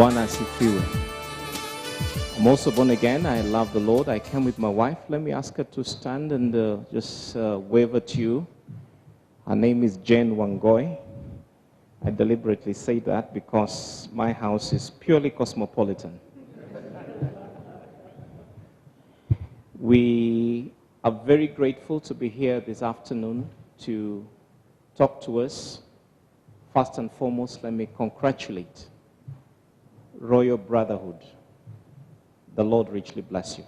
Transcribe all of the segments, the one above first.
Bwana asifiwe. I'm also born again. I love the Lord. I came with my wife. Let me ask her to stand and just wave at you. Her name is Jane Wangoi. I deliberately say that because my house is purely cosmopolitan. We are very grateful to be here this afternoon to talk to us. First and foremost, let me congratulate Royal Brotherhood. The Lord richly bless you.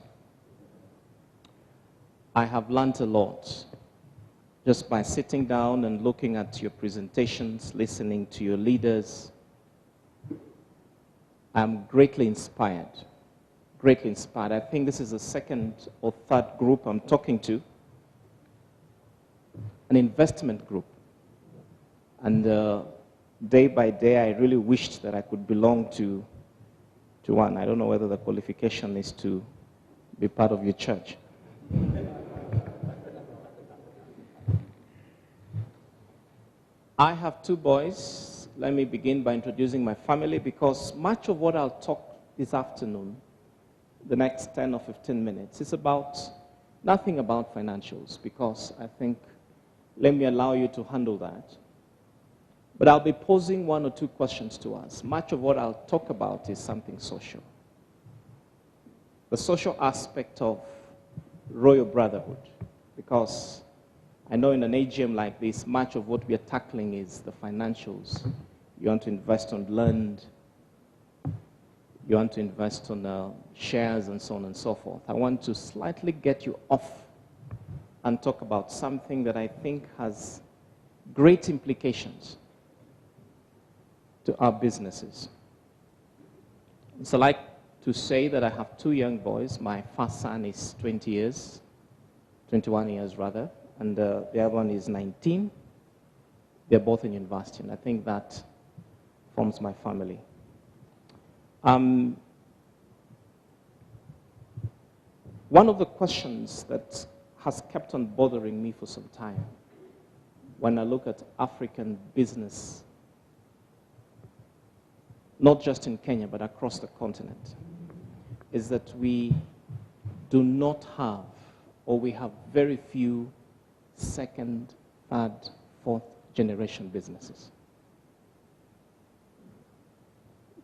I have learned a lot just by sitting down and looking at your presentations, listening to your leaders. I'm greatly inspired. Greatly inspired. I think this is the second or third group I'm talking to, an investment group. And day by day, I really wished that I could belong to one. I don't know whether the qualification is to be part of your church. I have two boys. Let me begin by introducing my family because much of what I'll talk this afternoon, the next 10 or 15 minutes, is about nothing about financials because I think, let me allow you to handle that. But I'll be posing one or two questions to us. Much of what I'll talk about is something social. The social aspect of Royal Brotherhood, because I know in an AGM like this, much of what we are tackling is the financials. You want to invest on land, you want to invest on shares and so on and so forth. I want to slightly get you off and talk about something that I think has great implications to our businesses. So I like to say that I have two young boys. My first son is 21 years rather, and the other one is 19. They're both in university, and I think that forms my family. One of the questions that has kept on bothering me for some time when I look at African business, not just in Kenya, but across the continent, is that we do not have, or we have very few second, third, fourth generation businesses.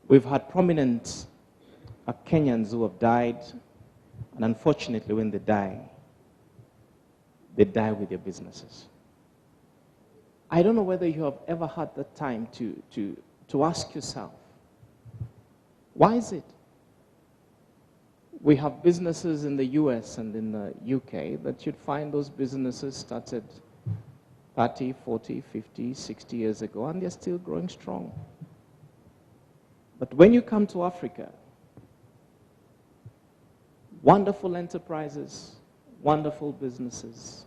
We've had prominent Kenyans who have died, and unfortunately when they die with their businesses. I don't know whether you have ever had the time to ask yourself, why is it we have businesses in the US and in the UK that you'd find those businesses started 30, 40, 50, 60 years ago, and they're still growing strong. But when you come to Africa, wonderful enterprises, wonderful businesses,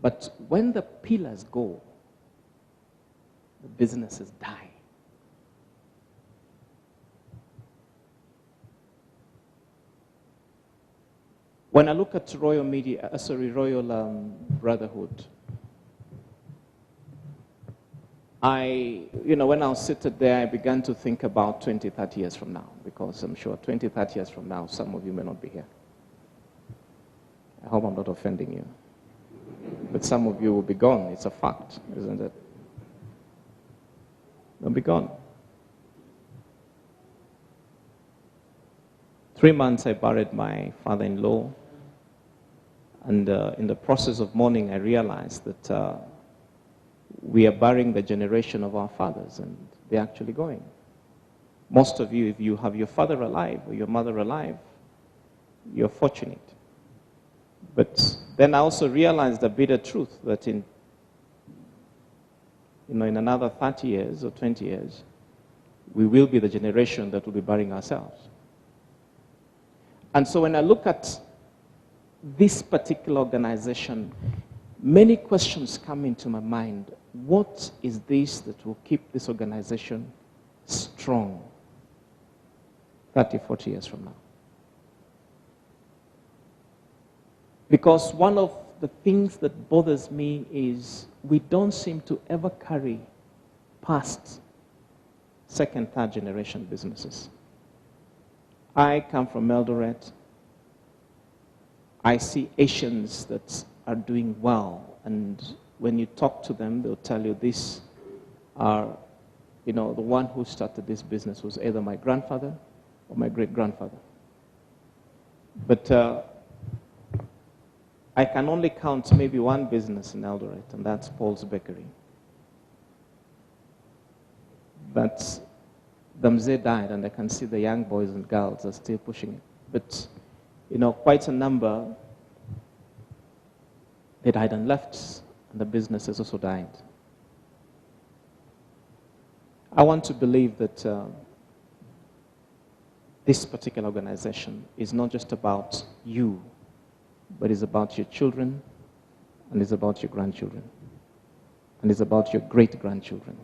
but when the pillars go, the businesses die. When I look at Royal Brotherhood, when I was seated there, I began to think about 20, 30 years from now, because I'm sure 20, 30 years from now, some of you may not be here. I hope I'm not offending you. But some of you will be gone. It's a fact, isn't it? They'll be gone. 3 months I buried my father-in-law. And in the process of mourning, I realized that we are burying the generation of our fathers, and they're actually going. Most of you, if you have your father alive or your mother alive, you're fortunate. But then I also realized the bitter truth that in another 30 years or 20 years, we will be the generation that will be burying ourselves. And so when I look at this particular organization, many questions come into my mind. What is this that will keep this organization strong 30, 40 years from now? Because one of the things that bothers me is we don't seem to ever carry past second, third generation businesses. I come from Eldoret. I see Asians that are doing well, and when you talk to them, they'll tell you these are, the one who started this business was either my grandfather or my great-grandfather. But I can only count maybe one business in Eldoret, and that's Paul's Bakery. But the mzee died, and I can see the young boys and girls are still pushing it. But, quite a number, they died and left, and the businesses also died. I want to believe that this particular organization is not just about you, but it's about your children, and it's about your grandchildren, and it's about your great-grandchildren.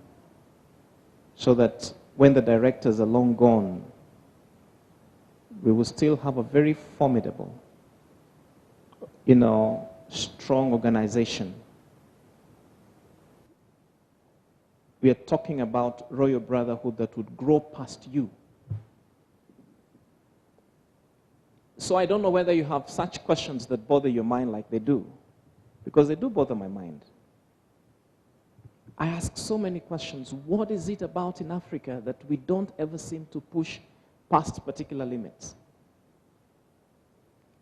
So that when the directors are long gone, we will still have a very formidable, strong organization. We are talking about royal brotherhood that would grow past you. So I don't know whether you have such questions that bother your mind like they do, because they do bother my mind. I ask so many questions. What is it about in Africa that we don't ever seem to push past particular limits?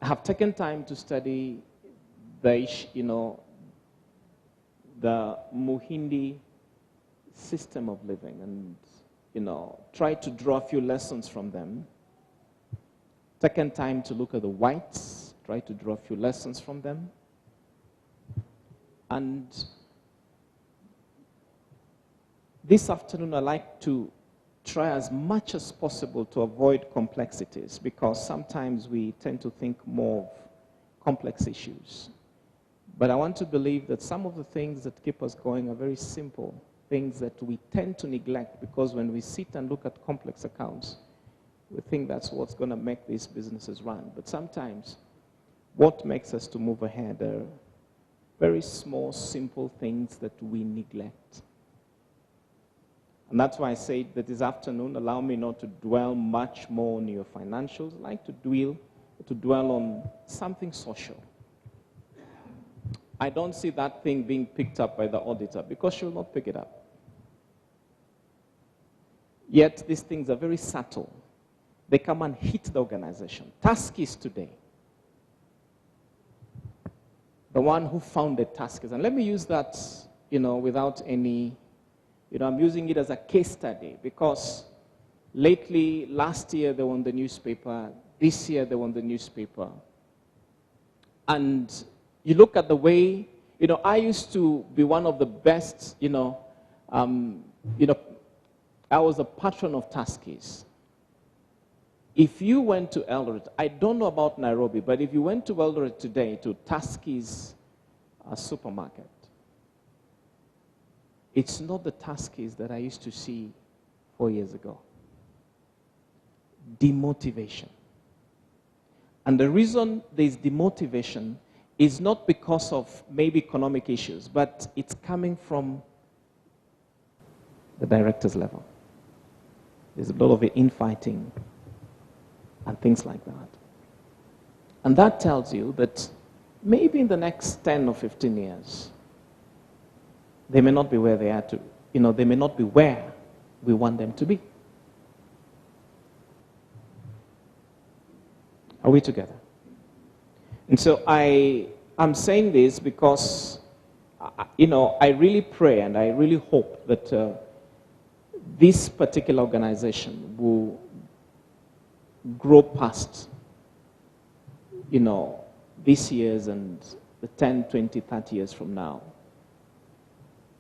I have taken time to study the Muhindi system of living and, try to draw a few lessons from them. Taken time to look at the whites, try to draw a few lessons from them. And this afternoon, I'd like to try as much as possible to avoid complexities, because sometimes we tend to think more of complex issues. But I want to believe that some of the things that keep us going are very simple, things that we tend to neglect, because when we sit and look at complex accounts, we think that's what's going to make these businesses run. But sometimes what makes us to move ahead are very small, simple things that we neglect. And that's why I say that this afternoon, allow me not to dwell much more on your financials. I'd like to dwell on something social. I don't see that thing being picked up by the auditor, because she will not pick it up. Yet these things are very subtle. They come and hit the organization. Tuskys today, the one who founded Tuskys, and let me use that, without any, I'm using it as a case study, because lately, last year they were on the newspaper, this year they were on the newspaper. And you look at the way, I used to be one of the best, I was a patron of Tuskys. If you went to Eldoret, I don't know about Nairobi, but if you went to Eldoret today, to Tuskys supermarket, it's not the Tuskys that I used to see 4 years ago. Demotivation. And the reason there's demotivation is not because of maybe economic issues, but it's coming from the director's level. There's a lot of infighting and things like that. And that tells you that maybe in the next 10 or 15 years, they may not be where they are to, they may not be where we want them to be. Are we together? And so I'm saying this because, I really pray and I really hope that this particular organization will grow past, this year's and the 10, 20, 30 years from now.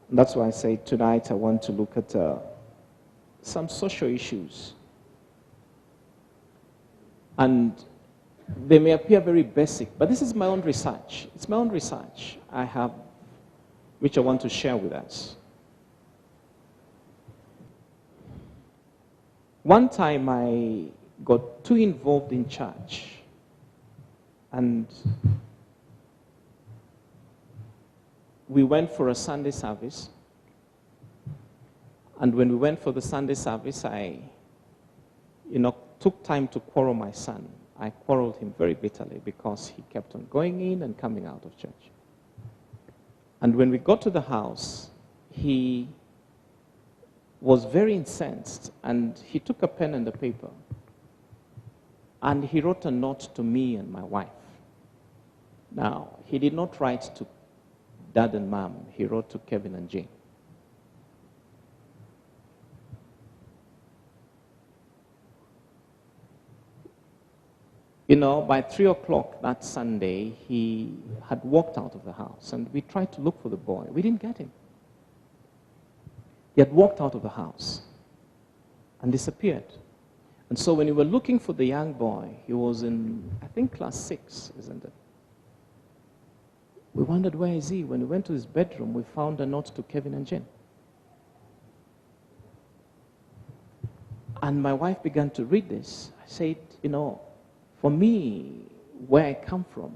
And that's why I say tonight I want to look at some social issues. And they may appear very basic, but this is my own research. It's my own research I have, which I want to share with us. One time I got too involved in church, and we went for a Sunday service, And when we went for the Sunday service, I, took time to quarrel my son. I quarreled him very bitterly because he kept on going in and coming out of church. And when we got to the house, he was very incensed, and he took a pen and a paper, and he wrote a note to me and my wife. Now, he did not write to Dad and Mom. He wrote to Kevin and Jane. By 3 o'clock that Sunday, he had walked out of the house, and we tried to look for the boy. We didn't get him. He had walked out of the house and disappeared. And so when we were looking for the young boy, he was in, I think, class 6, isn't it? We wondered, where is he? When we went to his bedroom, we found a note to Kevin and Jane. And my wife began to read this. I said, for me, where I come from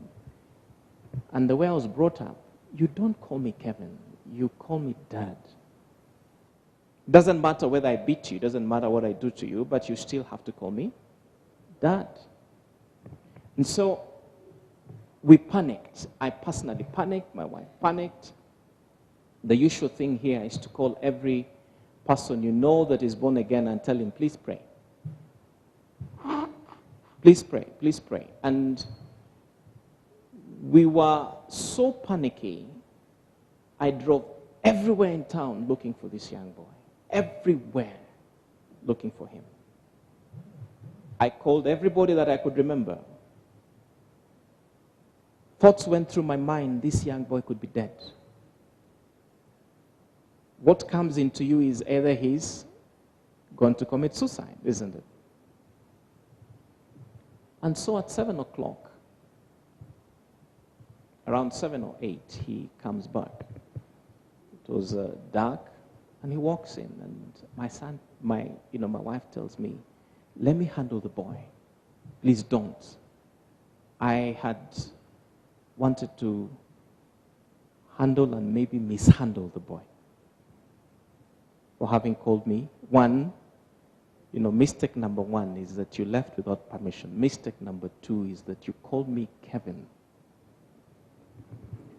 and the way I was brought up, you don't call me Kevin, you call me Dad. Doesn't matter whether I beat you, doesn't matter what I do to you, but you still have to call me Dad. And so we panicked. I personally panicked, my wife panicked. The usual thing here is to call every person you know that is born again and tell him, please pray. Please pray, please pray. And we were so panicky, I drove everywhere in town looking for this young boy. Everywhere looking for him. I called everybody that I could remember. Thoughts went through my mind, this young boy could be dead. What comes into you is either he's going to commit suicide, isn't it? And so at 7 o'clock, around 7 or 8, he comes back. It was dark, and he walks in, and my wife tells me, let me handle the boy. Please don't. I had wanted to handle and maybe mishandle the boy for having called me. Mistake number 1 is that you left without permission. Mistake number 2 is that you called me Kevin.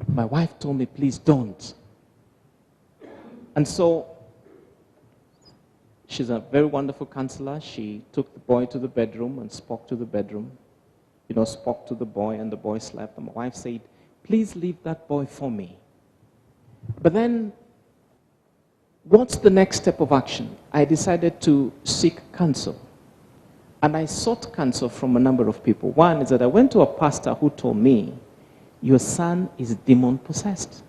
My wife told me, please don't. And so, she's a very wonderful counselor. She took the boy to the bedroom and spoke to the bedroom. Spoke to the boy, and the boy slept. And my wife said, please leave that boy for me. But then, what's the next step of action? I decided to seek counsel. And I sought counsel from a number of people. One is that I went to a pastor who told me, your son is demon-possessed.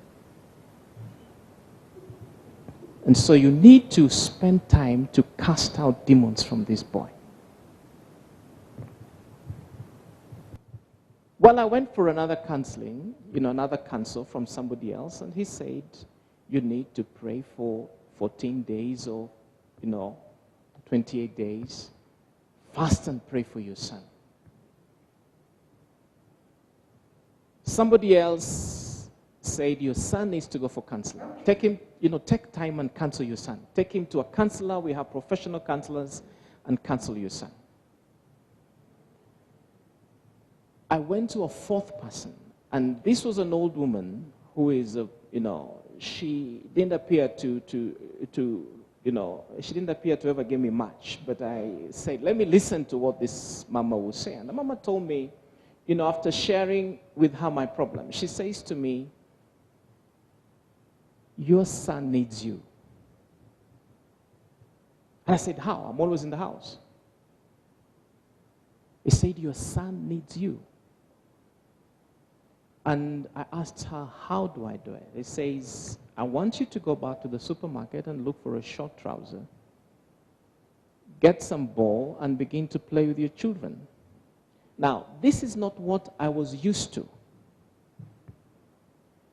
And so you need to spend time to cast out demons from this boy. Well, I went for another counseling, another counsel from somebody else, and he said, you need to pray for 14 days or, 28 days. Fast and pray for your son. Somebody else said, your son needs to go for counseling. Take him, take time and counsel your son. Take him to a counselor. We have professional counselors, and counsel your son. I went to a fourth person, and this was an old woman who is, she didn't appear to she didn't appear to ever give me much, but I said, let me listen to what this mama will say. And the mama told me, after sharing with her my problem, she says to me, your son needs you. And I said, how? I'm always in the house. He said, your son needs you. And I asked her, how do I do it? He says, I want you to go back to the supermarket and look for a short trouser. Get some ball and begin to play with your children. Now, this is not what I was used to,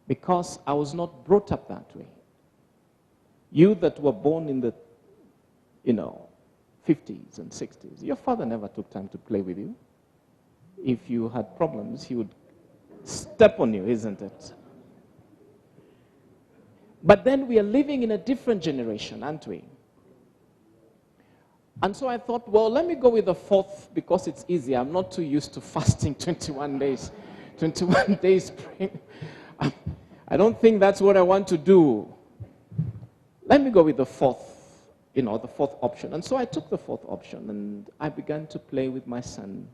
because I was not brought up that way. You that were born in the, 50s and 60s, your father never took time to play with you. If you had problems, he would step on you, isn't it? But then we are living in a different generation, aren't we? And so I thought, well, let me go with the fourth because it's easy. I'm not too used to fasting 21 days. 21 days praying. I don't think that's what I want to do. Let me go with the fourth, the fourth option. And so I took the fourth option and I began to play with my son.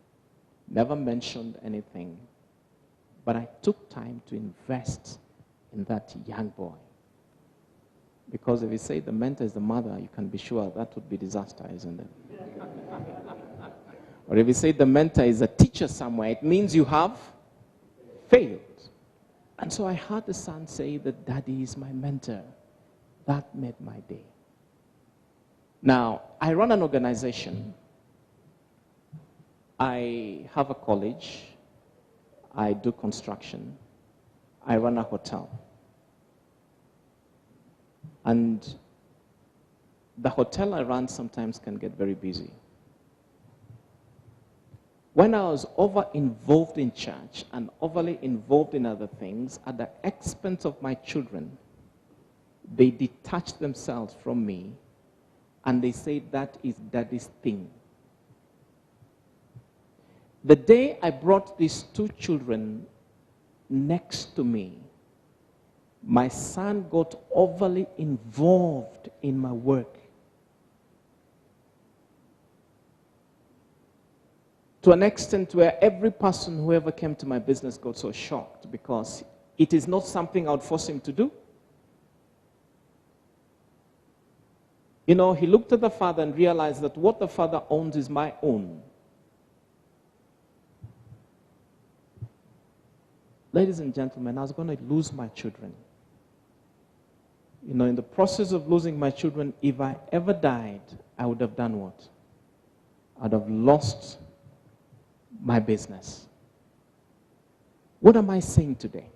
Never mentioned anything. But I took time to invest in that young boy. Because if you say the mentor is the mother, you can be sure that would be disaster, isn't it? Or if you say the mentor is a teacher somewhere, it means you have failed. And so I heard the son say that daddy is my mentor. That made my day. Now, I run an organization. I have a college. I do construction. I run a hotel. And the hotel I run sometimes can get very busy. When I was over-involved in church and overly involved in other things, at the expense of my children, they detached themselves from me and they say that is daddy's thing. The day I brought these two children next to me, my son got overly involved in my work. To an extent where every person who ever came to my business got so shocked because it is not something I would force him to do. He looked at the father and realized that what the father owns is my own. Ladies and gentlemen, I was going to lose my children. In the process of losing my children, if I ever died, I would have done what? I'd have lost my business. What am I saying today?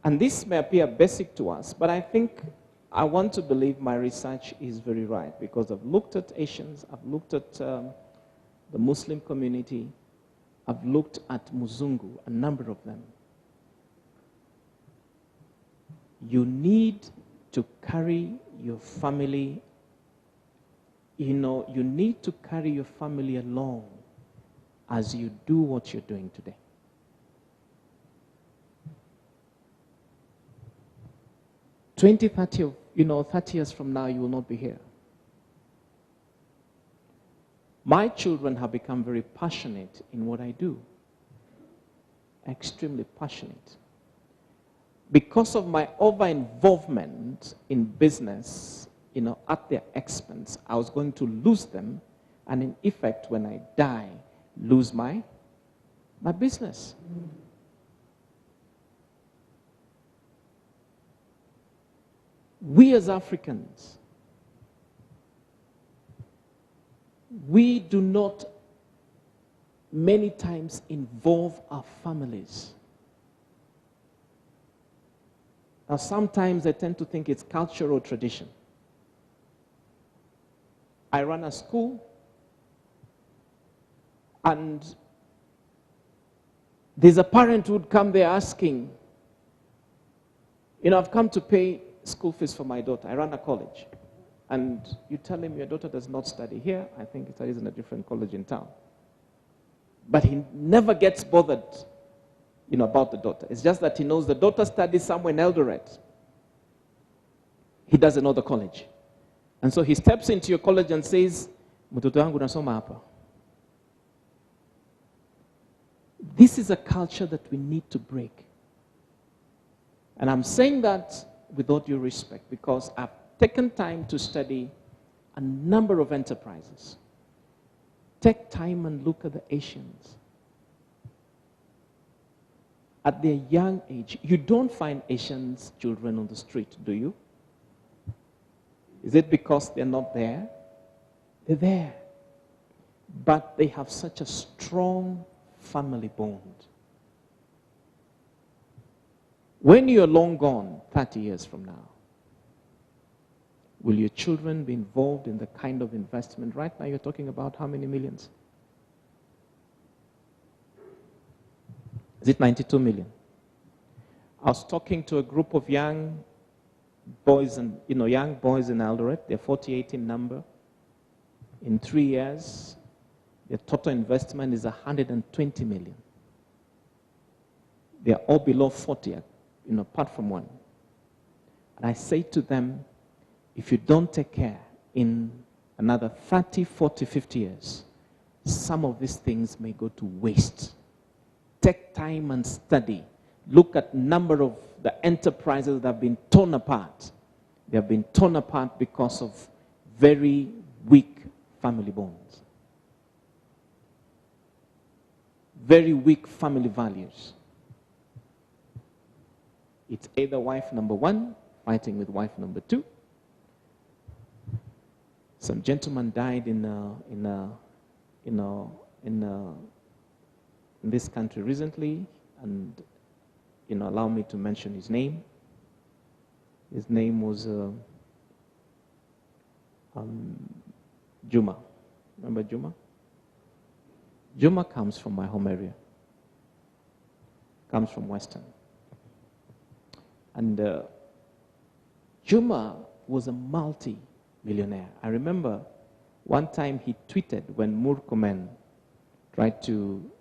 And this may appear basic to us, but I want to believe my research is very right because I've looked at Asians, I've looked at the Muslim community, I've looked at Muzungu, a number of them. You need to carry your family, you need to carry your family along as you do what you're doing today. 30 years from now, you will not be here. My children have become very passionate in what I do. Extremely passionate. Because of my over-involvement in business, at their expense, I was going to lose them, and in effect, when I die, lose my business. We as Africans, we do not many times involve our families. Now, sometimes I tend to think it's cultural tradition. I run a school, and there's a parent who would come there asking, I've come to pay school fees for my daughter. I run a college. And you tell him your daughter does not study here. I think he studies in a different college in town. But he never gets bothered, about the daughter. It's just that he knows the daughter studies somewhere in Eldoret. He doesn't know the college. And so he steps into your college and says, "Mtoto wangu nasoma hapa." This is a culture that we need to break. And I'm saying that with all due respect because I've taken time to study a number of enterprises. Take time and look at the Asians. At their young age, you don't find Asians children on the street, do you? Is it because they're not there? They're there. But they have such a strong family bond. When you're long gone, 30 years from now, will your children be involved in the kind of investment? Right now you're talking about how many millions? Is it 92 million? I was talking to a group of young boys in Eldoret. They're 48 in number. In 3 years, their total investment is 120 million. They are all below 40, apart from one. And I say to them, if you don't take care, in another 30, 40, 50 years, some of these things may go to waste. Take time and study. Look at number of the enterprises that have been torn apart. They have been torn apart because of very weak family bonds. Very weak family values. It's either wife number one fighting with wife number two. Some gentleman died in this country recently, and allow me to mention his name. His name was Juma. Remember Juma? Juma comes from my home area. Comes from Western. And Juma was a multi-millionaire. I remember one time he tweeted when Murkomen tried to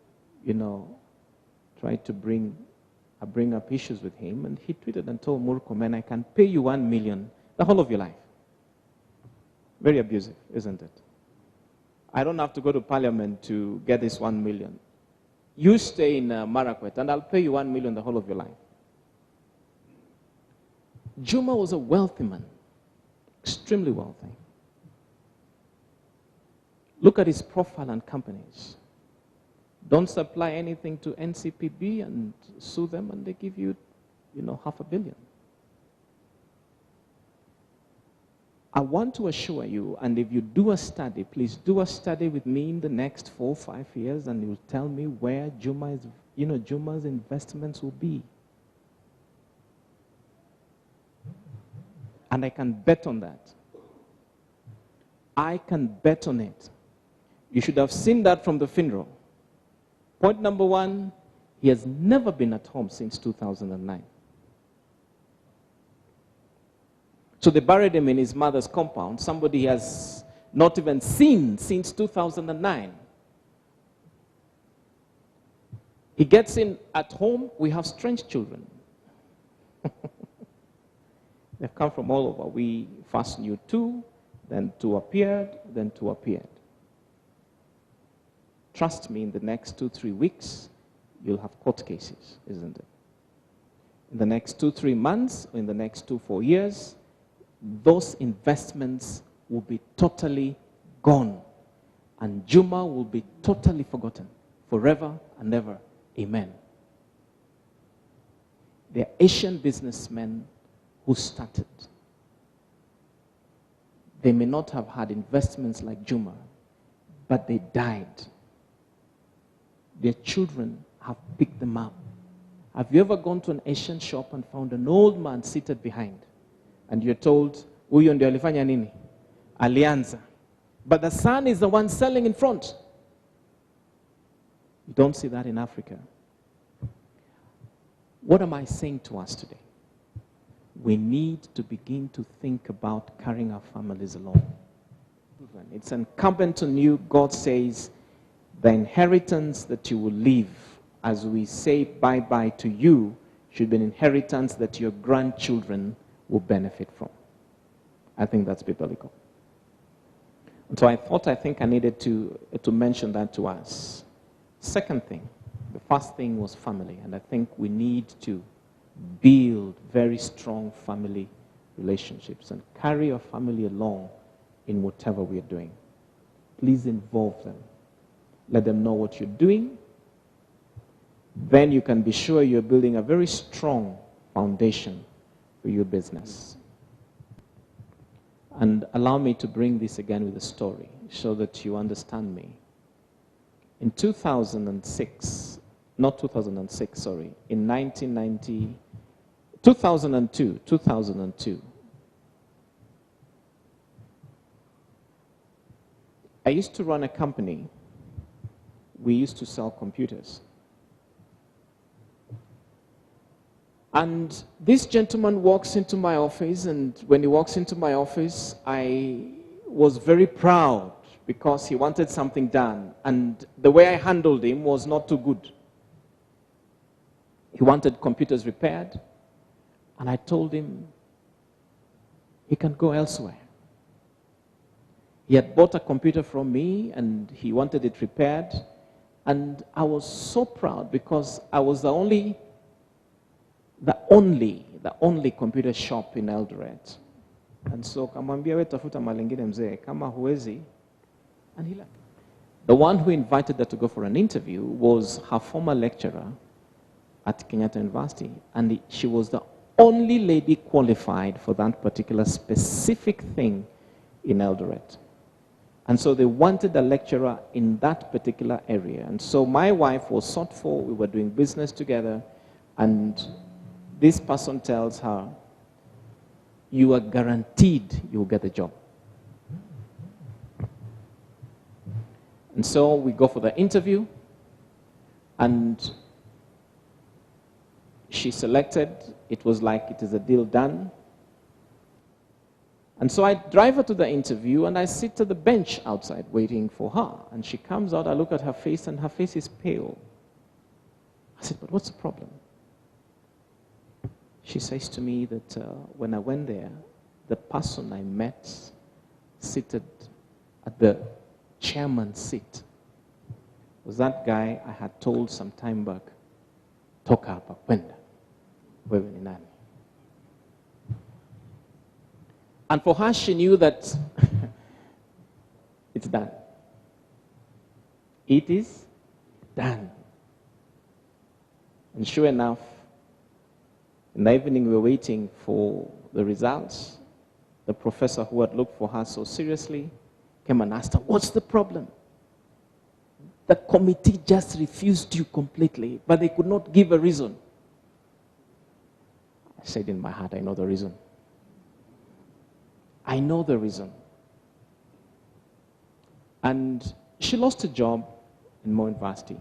bring up issues with him, and he tweeted and told Murkomen, I can pay you 1 million the whole of your life. Very abusive, isn't it? I don't have to go to parliament to get this 1 million. You stay in Marakwet and I'll pay you 1 million the whole of your life. Juma was a wealthy man, extremely wealthy. Look at his profile and companies. Don't supply anything to NCPB and sue them, and they give you, $500 million. I want to assure you, and if you do a study, please do a study with me in the next 4 or 5 years, and you'll tell me where Juma's investments will be. And I can bet on that. I can bet on it. You should have seen that from the funeral. Point number one, he has never been at home since 2009. So they buried him in his mother's compound. Somebody has not even seen since 2009. He gets in at home, we have strange children. They've come from all over. We first knew 2, then 2 appeared, then 2 appeared. Trust me, in the next 2-3 weeks, you'll have court cases, isn't it? In the next 2-3 months, or in the next 2-4 years, those investments will be totally gone. And Juma will be totally forgotten, forever and ever. Amen. They're Asian businessmen who started. They may not have had investments like Juma, but they died. Their children have picked them up. Have you ever gone to an Asian shop and found an old man seated behind? And you're told, huyo ndio alifanya nini? Alianza. But the son is the one selling in front. You don't see that in Africa. What am I saying to us today? We need to begin to think about carrying our families along. It's incumbent on you. God says, the inheritance that you will leave as we say bye-bye to you should be an inheritance that your grandchildren will benefit from. I think that's biblical. And so I think I needed to mention that to us. Second thing, the first thing was family, and I think we need to build very strong family relationships and carry your family along in whatever we are doing. Please involve them. Let them know what you're doing. Then you can be sure you're building a very strong foundation for your business. And allow me to bring this again with a story so that you understand me. In 2006, not 2006, sorry, in 1990, 2002, I used to run a company. We used to sell computers. And this gentleman walks into my office, and when he walks into my office, I was very proud because he wanted something done. And the way I handled him was not too good. He wanted computers repaired. And I told him he can go elsewhere. He had bought a computer from me and he wanted it repaired. And I was so proud because I was the only computer shop in Eldoret. And so, kamwambia we tafuta malingine mzee, kama huwezi, and he left. The one who invited her to go for an interview was her former lecturer at Kenyatta University, and she was the only lady qualified for that particular specific thing in Eldoret. And so they wanted a lecturer in that particular area. And so my wife was sought for, we were doing business together, and this person tells her, you are guaranteed you will get the job. And so we go for the interview, and she selected. It was like it is a deal done. And so I drive her to the interview, and I sit at the bench outside waiting for her. And she comes out, I look at her face, and her face is pale. I said, but what's the problem? She says to me that when I went there, the person I met seated at the chairman's seat was that guy I had told some time back, toka hapa kwenda, wewe ni nani? And for her, she knew that it's done. It is done. And sure enough, in the evening, we were waiting for the results. The professor who had looked for her so seriously came and asked her, what's the problem? The committee just refused you completely, but they could not give a reason. I said in my heart, I know the reason. I know the reason. And she lost a job in Moi University.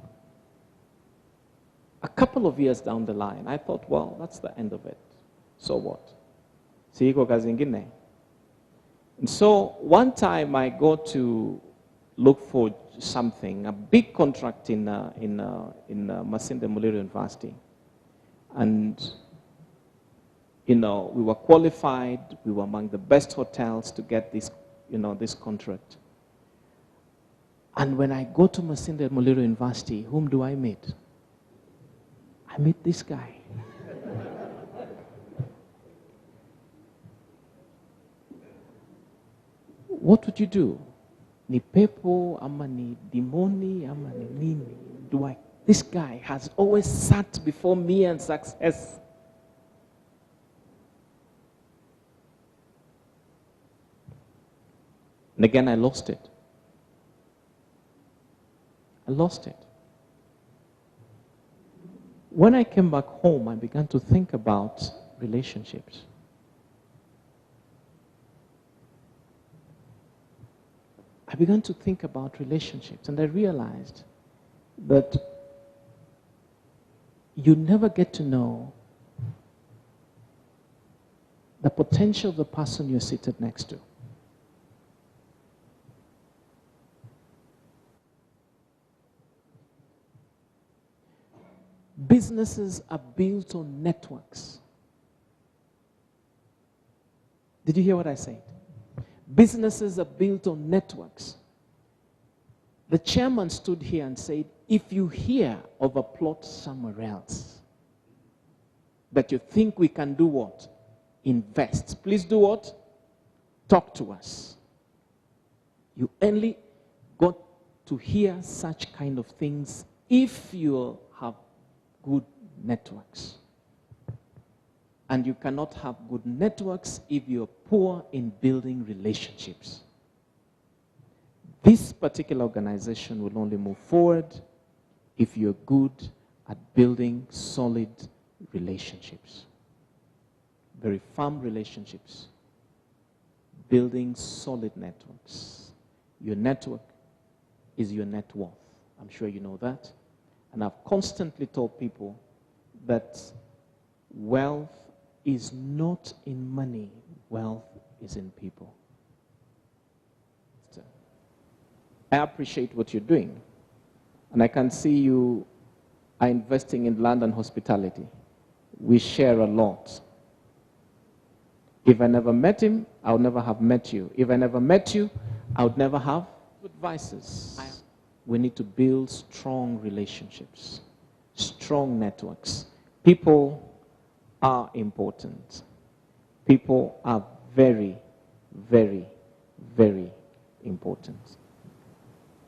A couple of years down the line, I thought, well, that's the end of it. So what? Siiko kazi ingine. And so one time I go to look for something, a big contract in Masinde Muliro University. And, you know, we were qualified, we were among the best hotels to get this, you know, this contract. And when I go to Masinde Muliro University, whom do I meet? I meet this guy. What would you do? Ni pepo, ama ni dimoni, ama ni nini? This guy has always sat before me and success. And again, I lost it. I lost it. When I came back home, I began to think about relationships. I began to think about relationships, and I realized that you never get to know the potential of the person you're seated next to. Businesses are built on networks. Did you hear what I said? Businesses are built on networks. The chairman stood here and said, if you hear of a plot somewhere else that you think we can do what? Invest. Please do what? Talk to us. You only got to hear such kind of things if you have good networks. And you cannot have good networks if you're poor in building relationships. This particular organization will only move forward if you're good at building solid relationships. Very firm relationships. Building solid networks. Your network is your net worth. I'm sure you know that. And I've constantly told people that wealth is not in money. Wealth is in people. I appreciate what you're doing. And I can see you are investing in land and hospitality. We share a lot. If I never met him, I would never have met you. If I never met you, I would never have advices. We need to build strong relationships, strong networks. People are important. People are very, very, very important.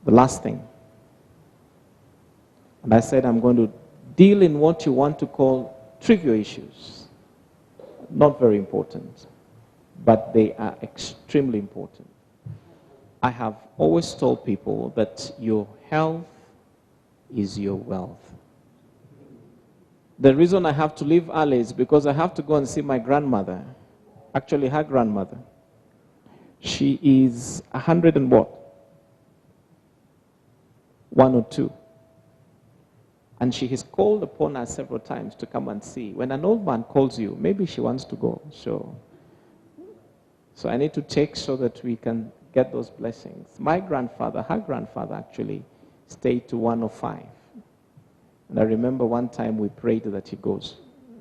The last thing, and I said I'm going to deal in what you want to call trivial issues. Not very important, but they are extremely important. I have always told people that your health is your wealth. The reason I have to leave early is because I have to go and see my grandmother. Actually, her grandmother. She is 100 and what? 1 or 2. And she has called upon us several times to come and see. When an old man calls you, maybe she wants to go. So I need to take so that we can get those blessings. My grandfather, her grandfather actually stayed to 105. And I remember one time we prayed that he goes.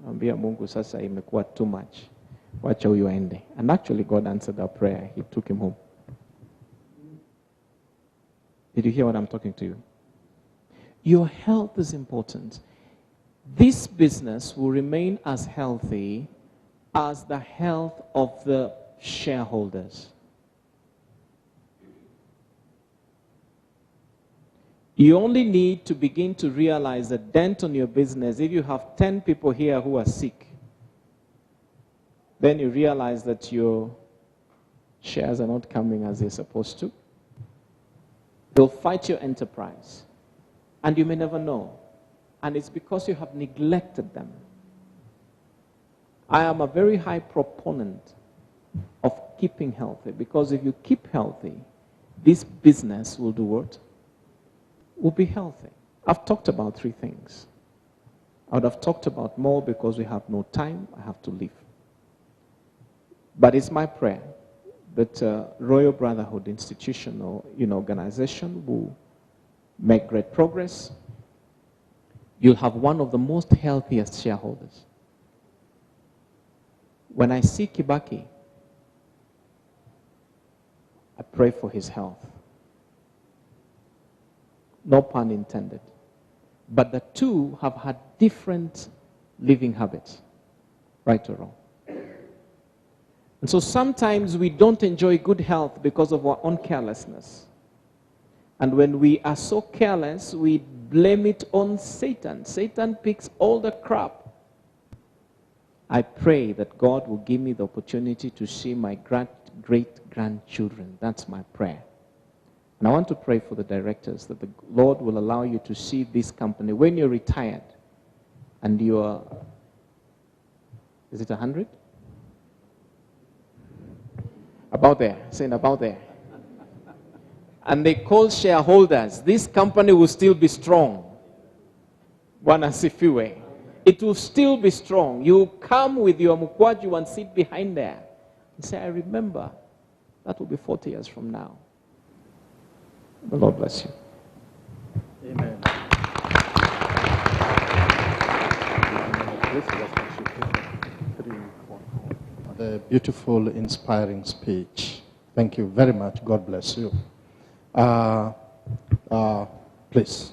Ambia Mungu sasa imekuwa too much. Wacha huyu aende. And actually God answered our prayer. He took him home. Did you hear what I'm talking to you? Your health is important. This business will remain as healthy as the health of the shareholders. You only need to begin to realize the dent on your business if you have 10 people here who are sick. Then you realize that your shares are not coming as they're supposed to. They'll fight your enterprise. And you may never know. And it's because you have neglected them. I am a very high proponent of keeping healthy. Because if you keep healthy, this business will do what? Will be healthy. I've talked about 3 things. I would have talked about more because we have no time. I have to leave. But it's my prayer that Royal Brotherhood institutional organization will make great progress. You'll have one of the most healthiest shareholders. When I see Kibaki, I pray for his health. No pun intended. But the two have had different living habits, right or wrong. And so sometimes we don't enjoy good health because of our own carelessness. And when we are so careless, we blame it on Satan. Satan picks all the crap. I pray that God will give me the opportunity to see my great-grandchildren. That's my prayer. And I want to pray for the directors that the Lord will allow you to see this company when you're retired and you're, is it 100? About there, saying about there. And they call shareholders. This company will still be strong. Bwana asifiwe. It will still be strong. You come with your mkwaju and sit behind there and say, I remember. That will be 40 years from now. The Lord bless you. Amen. The beautiful, inspiring speech. Thank you very much. God bless you. Please.